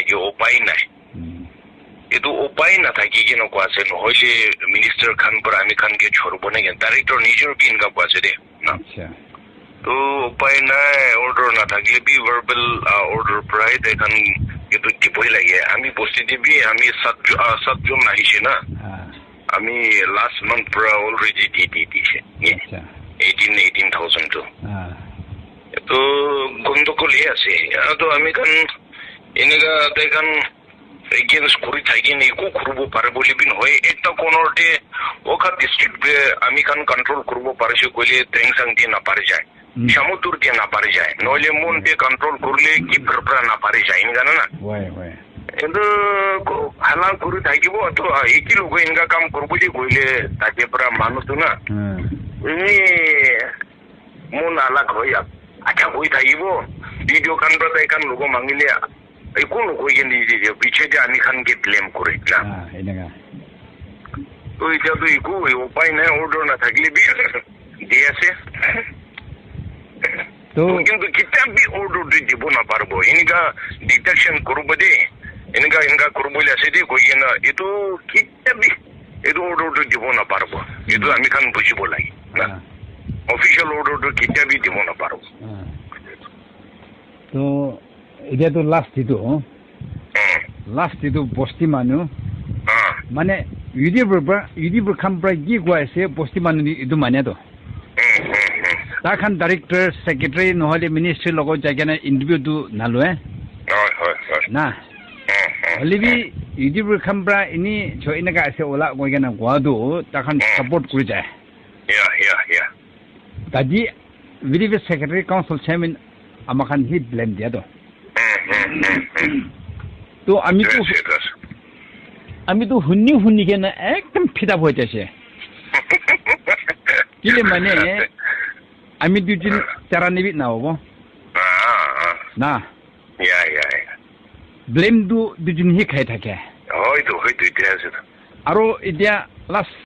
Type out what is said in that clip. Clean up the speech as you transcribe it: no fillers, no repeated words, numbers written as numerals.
লাগে উপায় নাই এটো উপায় না থাকি কেন কোয়াছে নহলে মিনিস্টার খান পর আমি খানকে ছড়ব না কেন ডাইরেক্টর নিজের পিন কা কোয়াছে দে না তো উপায় নাই অর্ডার না থাকলে বি ভার্বাল অর্ডার প্রায় দেখান কিন্তু দিবই লাগে আমি বসে দিবি আমি সাতজন নাইছে না আমি লাস্ট মান্থ পুরা অলরেডি দিয়ে দিয়েছে 18,000 তো তো গন্ডগোল আছে তো আমি খান এনেগা দেখান এগেন্স করি থাকি নি কো করব পারে বলি বিন হয় একটা কোনতে ওখা ডিস্ট্রিক্ট আমি খান কন্ট্রোল করব পারছে কইলে ট্রেংসাং দিয়ে না পারে যায় সমুদ্র দিয়ে না পারে যায় নইলে মন দিয়ে কন্ট্রোল করলে কি ভরপরা না পারে যায় জানা না কিন্তু হালা করে থাকিব তো একই লোক ইনকা কাম করবো যে কইলে তাকে পুরা মানুষ না এমনি মন আলাগ হয়ে আচ্ছা হয়ে থাকিব ভিডিও কানরা দেখান লোক মাঙ্গিলে এই কোন কইকে নিয়ে পিছিয়ে যে আমি খানকে ব্লেম করে না তো এটা তো ইকো উপায় নাই অর্ডার না থাকলে দিয়ে আছে তো কিন্তু কিতাবি অর্ডার দিব না পারবো এনকা ডিটেকশন করবো দে এনকা করবো আছে দে কইকে না এতো কিতাবি এতো অর্ডার দিব না পারবো এতো আমি খান বুঝিব লাগে না অফিসিয়াল অর্ডার কিতাবি দিব না পারবো তো এটা তো লাস্ট itu posti manu মানে ইউডিবর খামপ্রাই কি কইছে posti manu itu মানে তো তাখান ডাইরেক্টর সেক্রেটারি নহলে মিনিস্ট্রি লগত যাইকেনে ইন্টারভিউ তো নালয় না হলিবি ইউডিবর খামপ্রা ইনি ছইনাকা আছে ওলা কইকেনে গোয়াদো তাখান সাপোর্ট করে যায় তাজি ভিডিও সেক্রেটারি কাউন্সিল চেয়ারম্যান আমাখান হি ব্লেম দিয়া তো তো আমি তো হুন্নি কেন একদম ফিদা হইতেছে কিলে মানে আমি দুদিন তারা নিবি না হবো না ব্লেম দুদিন হি খাই থাকে হয়তো আৰু এতিয়া লাষ্ট